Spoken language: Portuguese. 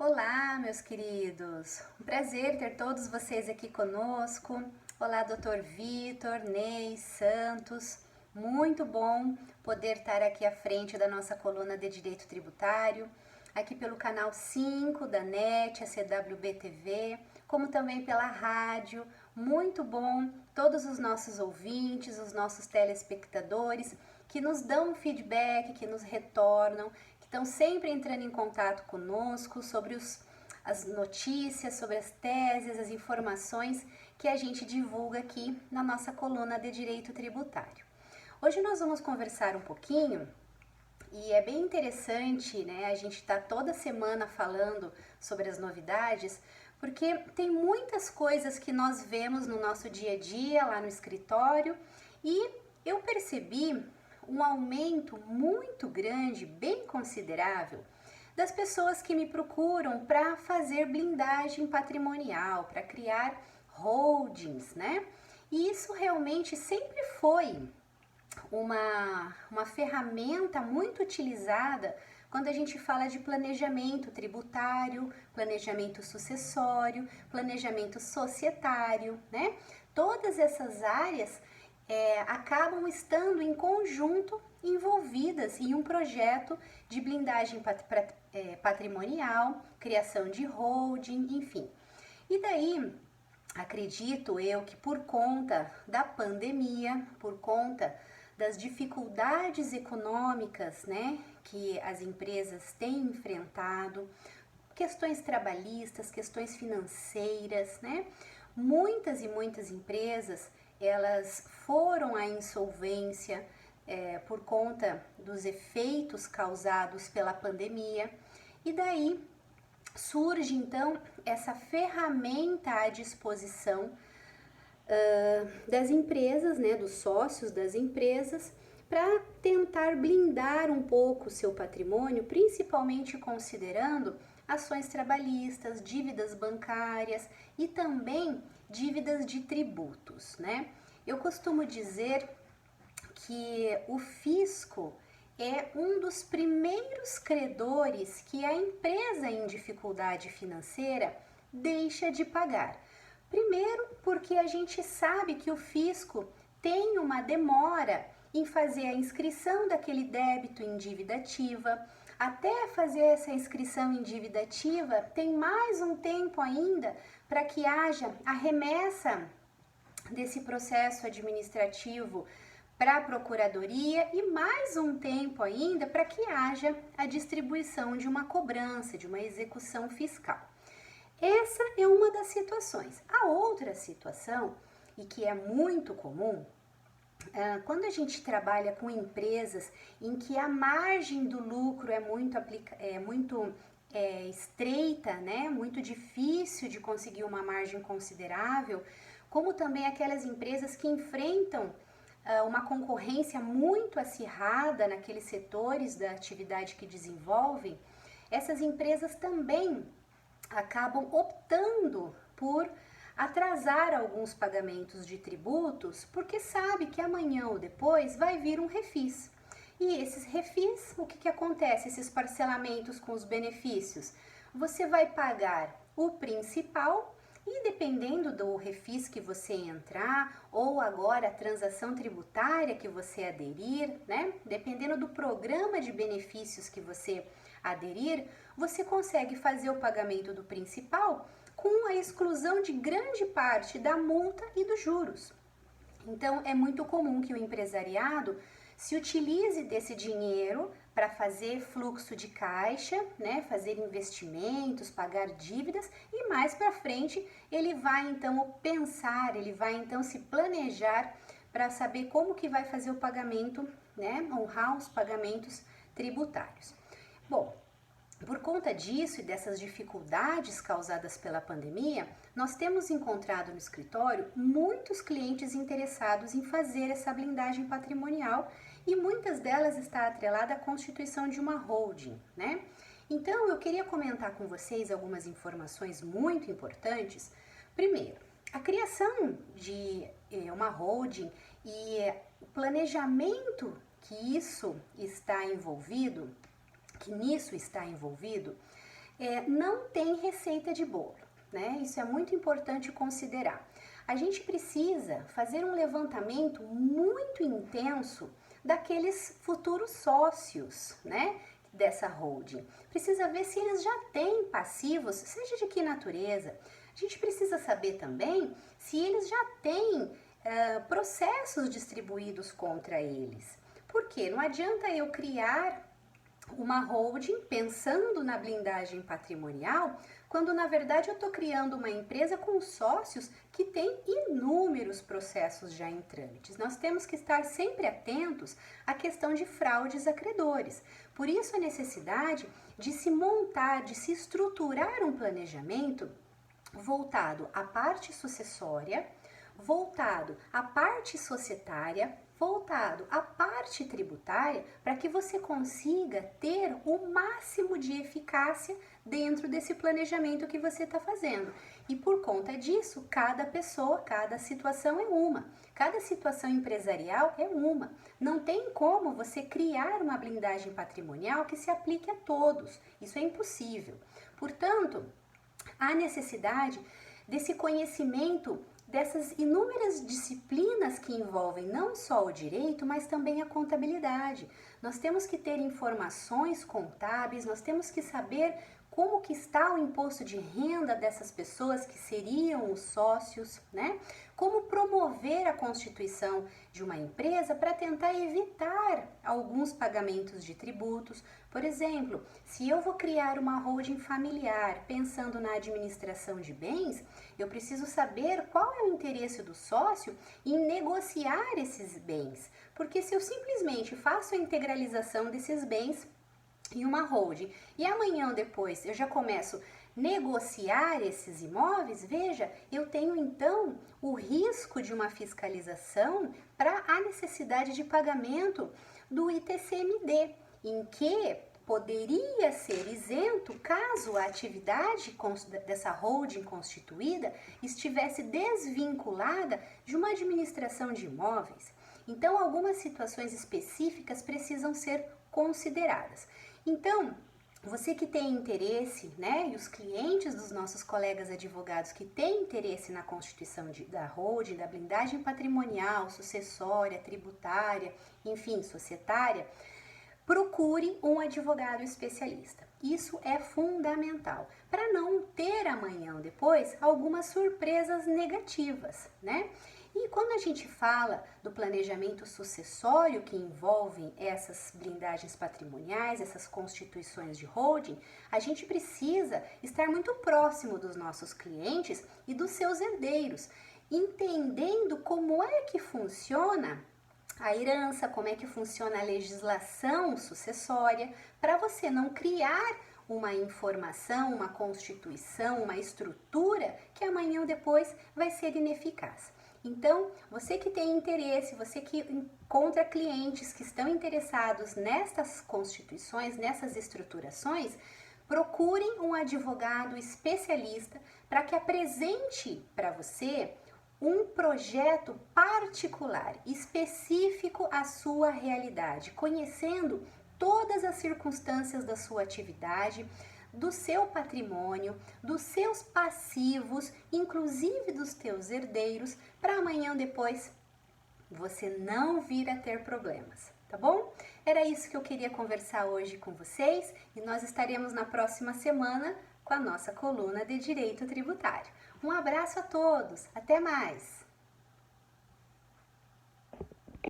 Olá, meus queridos! Um prazer ter todos vocês aqui conosco. Olá, Dr. Vitor, Ney, Santos. Muito bom poder estar aqui à frente da nossa coluna de Direito Tributário, aqui pelo canal 5 da NET, a CWB TV, como também pela rádio. Muito bom todos os nossos ouvintes, os nossos telespectadores que nos dão feedback, que nos retornam, estão sempre entrando em contato conosco sobre as notícias, sobre as teses, as informações que a gente divulga aqui na nossa coluna de Direito Tributário. Hoje nós vamos conversar um pouquinho e é bem interessante, né? A gente está toda semana falando sobre as novidades, porque tem muitas coisas que nós vemos no nosso dia a dia lá no escritório e eu percebi um aumento muito grande, bem considerável, das pessoas que me procuram para fazer blindagem patrimonial, para criar holdings, né? E isso realmente sempre foi uma ferramenta muito utilizada quando a gente fala de planejamento tributário, planejamento sucessório, planejamento societário, né? Todas essas áreas acabam estando em conjunto envolvidas em um projeto de blindagem patrimonial, criação de holding, enfim. E daí, acredito eu que por conta da pandemia, por conta das dificuldades econômicas, né, que as empresas têm enfrentado, questões trabalhistas, questões financeiras, né, muitas e muitas empresas elas foram à insolvência por conta dos efeitos causados pela pandemia e daí surge então essa ferramenta à disposição das empresas, né, dos sócios das empresas, para tentar blindar um pouco o seu patrimônio, principalmente considerando ações trabalhistas, dívidas bancárias e também dívidas de tributos, né? Eu costumo dizer que o fisco é um dos primeiros credores que a empresa em dificuldade financeira deixa de pagar. Primeiro, porque a gente sabe que o fisco tem uma demora em fazer a inscrição daquele débito em dívida ativa. Até fazer essa inscrição em dívida ativa, tem mais um tempo ainda para que haja a remessa desse processo administrativo para a Procuradoria e mais um tempo ainda para que haja a distribuição de uma cobrança, de uma execução fiscal. Essa é uma das situações. A outra situação, e que é muito comum, quando a gente trabalha com empresas em que a margem do lucro é muito estreita, né? Muito difícil de conseguir uma margem considerável, como também aquelas empresas que enfrentam uma concorrência muito acirrada naqueles setores da atividade que desenvolvem, essas empresas também acabam optando por atrasar alguns pagamentos de tributos porque sabe que amanhã ou depois vai vir um refis. E esses refis, o que acontece? Esses parcelamentos com os benefícios, você vai pagar o principal e dependendo do refis que você entrar ou agora a transação tributária que você aderir, né? Dependendo do programa de benefícios que você aderir, você consegue fazer o pagamento do principal com a exclusão de grande parte da multa e dos juros. Então, é muito comum que o empresariado se utilize desse dinheiro para fazer fluxo de caixa, né, fazer investimentos, pagar dívidas e mais para frente ele vai então pensar, ele vai então se planejar para saber como que vai fazer o pagamento, né, honrar os pagamentos tributários. Bom, por conta disso e dessas dificuldades causadas pela pandemia, nós temos encontrado no escritório muitos clientes interessados em fazer essa blindagem patrimonial e muitas delas está atrelada à constituição de uma holding, né? Então, eu queria comentar com vocês algumas informações muito importantes. Primeiro, a criação de uma holding e o planejamento que nisso está envolvido, não tem receita de bolo, né? Isso é muito importante considerar. A gente precisa fazer um levantamento muito intenso daqueles futuros sócios, né, dessa holding. Precisa ver se eles já têm passivos, seja de que natureza. A gente precisa saber também se eles já têm processos distribuídos contra eles. Por quê? Não adianta eu criar uma holding pensando na blindagem patrimonial, quando na verdade eu estou criando uma empresa com sócios que têm inúmeros processos já em trâmites. Nós temos que estar sempre atentos à questão de fraudes a credores. Por isso a necessidade de se montar, de se estruturar um planejamento voltado à parte sucessória, voltado à parte societária, voltado à parte tributária, para que você consiga ter o máximo de eficácia dentro desse planejamento que você está fazendo. E por conta disso, cada pessoa, cada situação é uma. Cada situação empresarial é uma. Não tem como você criar uma blindagem patrimonial que se aplique a todos. Isso é impossível. Portanto, há necessidade desse conhecimento dessas inúmeras disciplinas que envolvem não só o direito, mas também a contabilidade. Nós temos que ter informações contábeis, nós temos que saber como que está o imposto de renda dessas pessoas que seriam os sócios, né? Como promover a constituição de uma empresa para tentar evitar alguns pagamentos de tributos. Por exemplo, se eu vou criar uma holding familiar pensando na administração de bens, eu preciso saber qual é o interesse do sócio em negociar esses bens. Porque se eu simplesmente faço a integralização desses bens em uma holding e amanhã ou depois eu já começo a negociar esses imóveis, veja, eu tenho então o risco de uma fiscalização para a necessidade de pagamento do ITCMD, em que poderia ser isento caso a atividade dessa holding constituída estivesse desvinculada de uma administração de imóveis. Então, algumas situações específicas precisam ser consideradas. Então, você que tem interesse, né, e os clientes dos nossos colegas advogados que têm interesse na constituição da holding, da blindagem patrimonial, sucessória, tributária, enfim, societária, procure um advogado especialista. Isso é fundamental para não ter amanhã ou depois algumas surpresas negativas, né? E quando a gente fala do planejamento sucessório que envolve essas blindagens patrimoniais, essas constituições de holding, a gente precisa estar muito próximo dos nossos clientes e dos seus herdeiros, entendendo como é que funciona a herança, como é que funciona a legislação sucessória, para você não criar uma informação, uma constituição, uma estrutura que amanhã ou depois vai ser ineficaz. Então, você que tem interesse, você que encontra clientes que estão interessados nessas constituições, nessas estruturações, procurem um advogado especialista para que apresente para você um projeto particular, específico à sua realidade, conhecendo todas as circunstâncias da sua atividade, do seu patrimônio, dos seus passivos, inclusive dos teus herdeiros, para amanhã ou depois você não vir a ter problemas, tá bom? Era isso que eu queria conversar hoje com vocês e nós estaremos na próxima semana com a nossa coluna de Direito Tributário. Um abraço a todos, até mais!